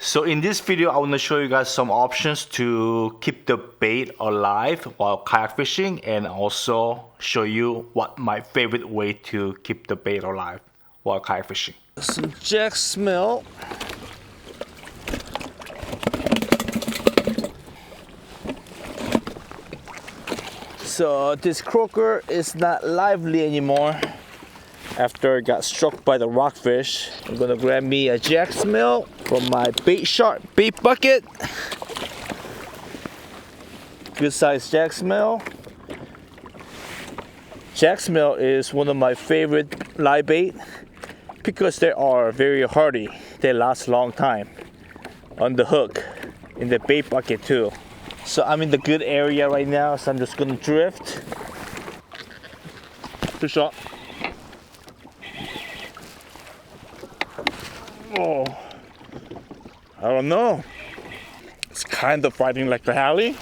So in this video, I want to show you guys some options to keep the bait alive while kayak fishing, and also show you what my favorite way to keep the bait alive while kayak fishing. Some jack smell. So this croaker is not lively anymore after it got struck by the rockfish. I'm gonna grab me a jack smell from my bait shark bait bucket. Good size jack smell. Jack smell is one of my favorite live bait because they are very hardy. They last a long time on the hook, in the bait bucket too. So I'm in the good area right now, so I'm just gonna drift. Good shot. Oh, I don't know. It's kind of fighting like the Hallie.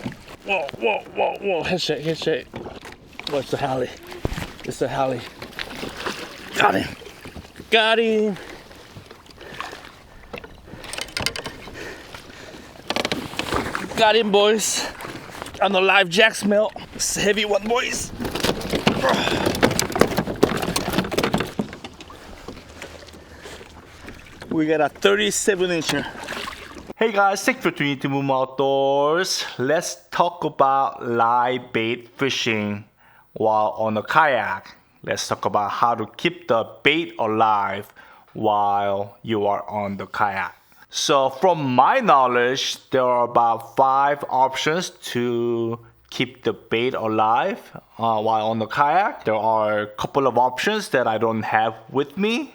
Whoa, whoa, whoa, whoa, head shake, head shake. What's the Hallie? It's the Hallie. Got him. Got him. Got him, boys. On the live jack smell. It's a heavy one, boys. We got a 37-incher. Hey guys, thanks for tuning to Moom Outdoors. Let's talk about live bait fishing while on a kayak. Let's talk about how to keep the bait alive while you are on the kayak. So from my knowledge, there are about 5 options to keep the bait alive while on the kayak. There are a couple of options that I don't have with me,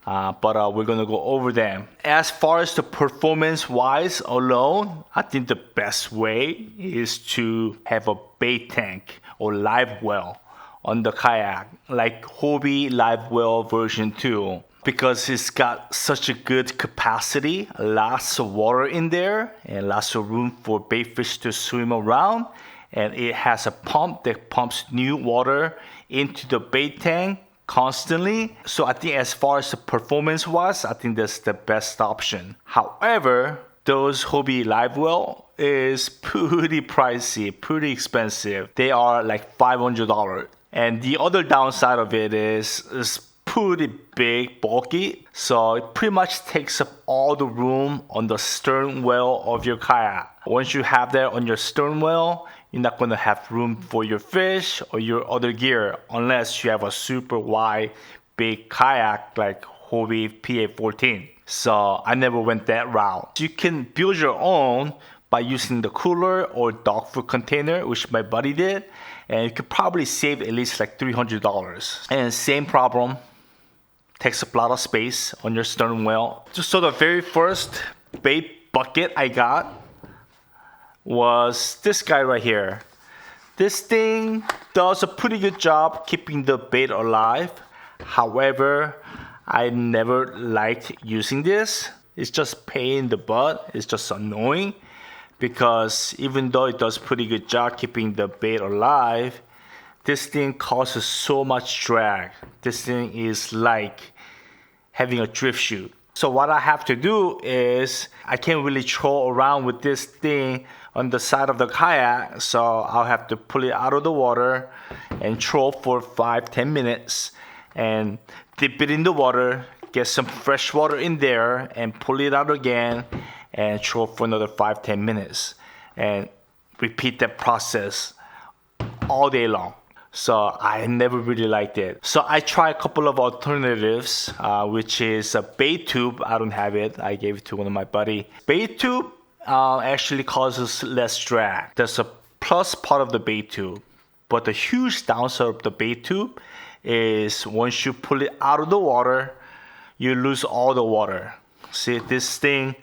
but we're gonna go over them. As far as the performance wise alone, I think the best way is to have a bait tank or live well on the kayak, like Hobie Live Well version 2. Because it's got such a good capacity, lots of water in there and lots of room for bait fish to swim around, and it has a pump that pumps new water into the bait tank constantly. So I think as far as the performance was, I think that's the best option. However, those Hobie Live Well is pretty pricey, pretty expensive. They are like $500. And the other downside of it is pretty big, bulky, so it pretty much takes up all the room on the stern well of your kayak. Once you have that on your stern well, you're not going to have room for your fish or your other gear unless you have a super wide big kayak like Hobie PA14. So I never went that route. You can build your own by using the cooler or dog food container, which my buddy did, and you could probably save at least like $300. And same problem, takes up a lot of space on your stern well. So the very first bait bucket I got was this guy right here. This thing does a pretty good job keeping the bait alive. However, I never liked using this. It's just pain in the butt. It's just annoying because even though it does pretty good job keeping the bait alive, this thing causes so much drag. This thing is like having a drift chute. So what I have to do is I can't really troll around with this thing on the side of the kayak. So I'll have to pull it out of the water and troll for 5-10 minutes and dip it in the water, get some fresh water in there and pull it out again and troll for another 5-10 minutes and repeat that process all day long. So I never really liked it. So I tried a couple of alternatives, which is a bait tube. I don't have it. I gave it to one of my buddy. Bait tube actually causes less drag. That's a plus part of the bait tube. But the huge downside of the bait tube is once you pull it out of the water, you lose all the water. See, this thing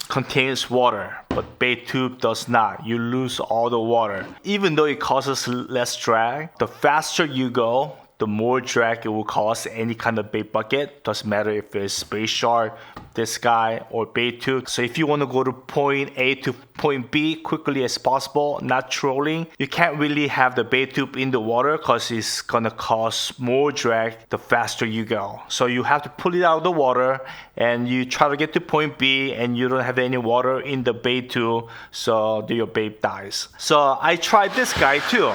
contains water, but bait tube does not. You lose all the water. Even though it causes less drag, the faster you go, the more drag it will cause any kind of bait bucket. Doesn't matter if it's bait shark, this guy, or bait tube. So if you want to go to point A to point B quickly as possible, not trolling, you can't really have the bait tube in the water because it's gonna cause more drag the faster you go. So you have to pull it out of the water and you try to get to point B and you don't have any water in the bait tube, so your bait dies. So I tried this guy too.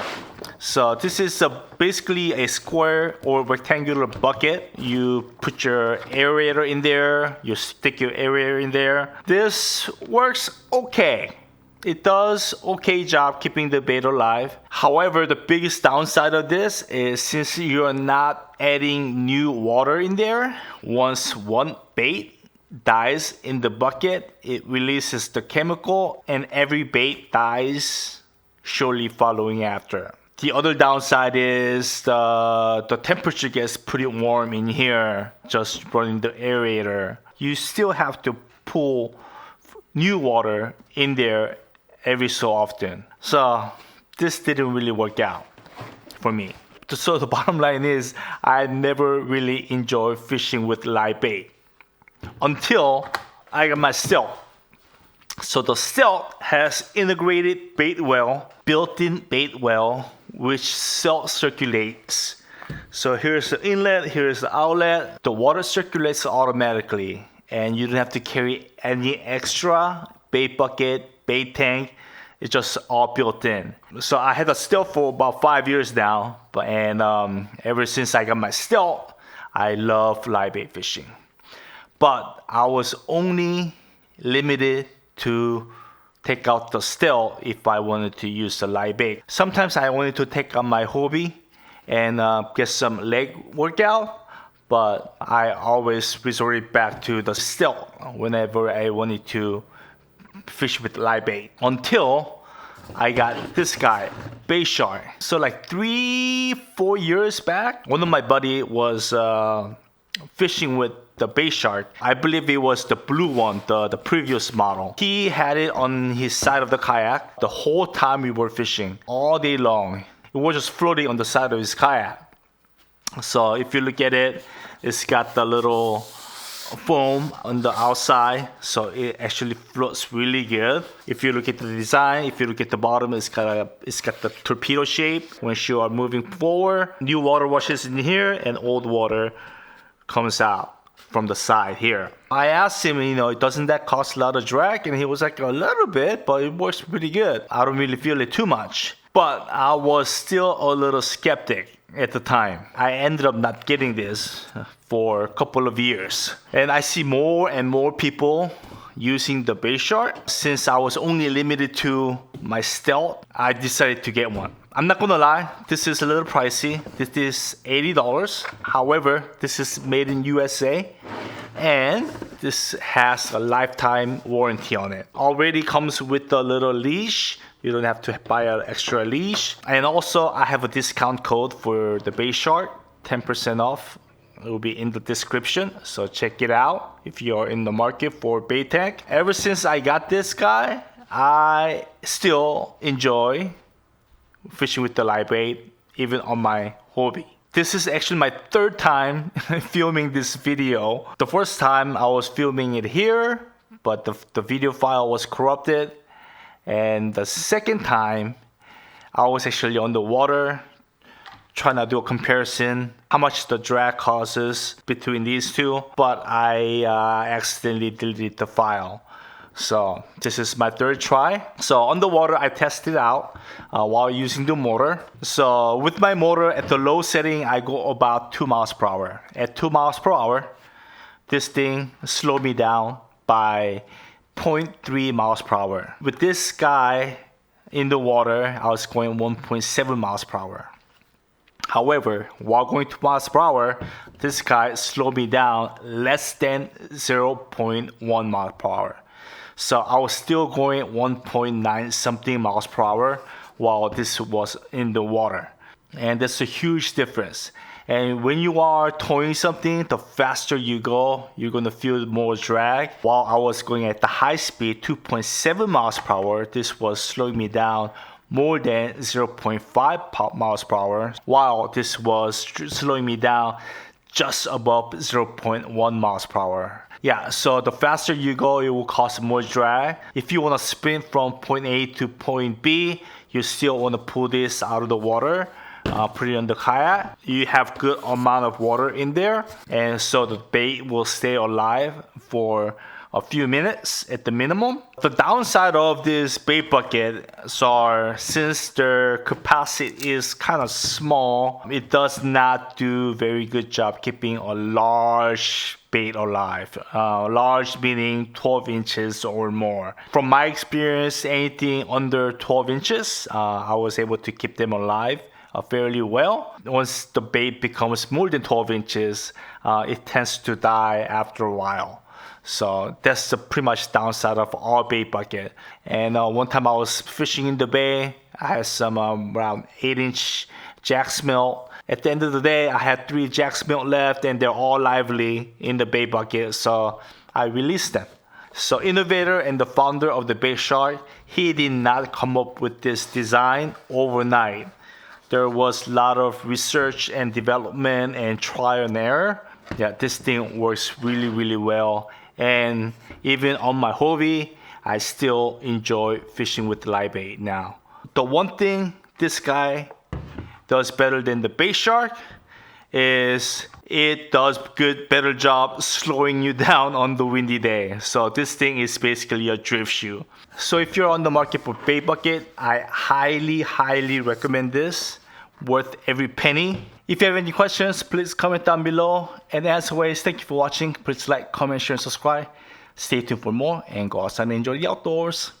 So this is basically a square or rectangular bucket. You put your aerator in there, you stick your aerator in there. This works okay. It does okay job keeping the bait alive. However, the biggest downside of this is since you're not adding new water in there, once one bait dies in the bucket, it releases the chemical and every bait dies shortly following after. The other downside is the temperature gets pretty warm in here just running the aerator. You still have to pull new water in there every so often. So this didn't really work out for me. So the bottom line is I never really enjoyed fishing with live bait until I got my Stealth. So the Stealth has integrated bait well, built-in bait well, which self-circulates. So here's the inlet, here's the outlet. The water circulates automatically and you don't have to carry any extra bait bucket, bait tank. It's just all built in. So I had a Stealth for about 5 years now, and ever since I got my Stealth, I love live bait fishing. But I was only limited to take out the Stealth if I wanted to use the live bait. Sometimes I wanted to take out my hobby and get some leg workout, but I always resorted back to the Stealth whenever I wanted to fish with live bait until I got this guy, bait shark. So like 3-4 years back, one of my buddy was fishing with the bait shark. I believe it was the blue one, the previous model. He had it on his side of the kayak the whole time we were fishing, all day long. It was just floating on the side of his kayak. So if you look at it, it's got the little foam on the outside, so it actually floats really good. If you look at the design, if you look at the bottom, it's got the torpedo shape. When you are moving forward, new water washes in here and old water comes out from the side here. I asked him, doesn't that cost a lot of drag? And he was like, a little bit, but it works pretty good. I don't really feel it too much. But I was still a little skeptic at the time. I ended up not getting this for a couple of years. And I see more and more people using the bait shark. Since I was only limited to my Stealth, I decided to get one. I'm not gonna lie, this is a little pricey. This is $80. However, this is made in USA and this has a lifetime warranty on it. Already comes with a little leash. You don't have to buy an extra leash. And also I have a discount code for the bait shark, 10% off. It will be in the description, so check it out if you're in the market for bait tank. Ever since I got this guy, I still enjoy fishing with the live bait, even on my hobby. This is actually my third time filming this video. The first time I was filming it here, but the video file was corrupted. And the second time, I was actually on the water trying to do a comparison, how much the drag causes between these two, but I accidentally deleted the file. So this is my third try. So on the water, I tested out while using the motor. So with my motor at the low setting, I go about 2 miles per hour. At 2 miles per hour, this thing slowed me down by 0.3 miles per hour. With this guy in the water, I was going 1.7 miles per hour. However, while going 2 miles per hour, this guy slowed me down less than 0.1 miles per hour. So I was still going 1.9 something miles per hour while this was in the water. And that's a huge difference. And when you are towing something, the faster you go, you're going to feel more drag. While I was going at the high speed, 2.7 miles per hour, this was slowing me down more than 0.5 miles per hour, while this was slowing me down just above 0.1 miles per hour. Yeah, so the faster you go, it will cause more drag. If you want to sprint from point A to point B, you still want to pull this out of the water, put it on the kayak. You have good amount of water in there, and so the bait will stay alive for a few minutes at the minimum. The downside of this bait buckets are, since their capacity is kind of small, it does not do very good job keeping a large bait alive. Large meaning 12 inches or more. From my experience, anything under 12 inches, I was able to keep them alive fairly well. Once the bait becomes more than 12 inches, it tends to die after a while. So that's the pretty much downside of our bait bucket. And one time I was fishing in the bay, I had some around 8-inch jack smelt. At the end of the day, I had 3 jack smelt left, and they're all lively in the bait bucket, so I released them. So innovator and the founder of the bait shark, he did not come up with this design overnight. There was a lot of research and development and trial and error. Yeah, this thing works really, really well. And even on my hobby, I still enjoy fishing with live bait now. The one thing this guy does better than the bait shark is it does better job slowing you down on the windy day. So this thing is basically a drift shoe. So if you're on the market for bait bucket, I highly recommend this. Worth every penny. If you have any questions, please comment down below. And as always, thank you for watching. Please like, comment, share, and subscribe. Stay tuned for more, and go outside and enjoy the outdoors.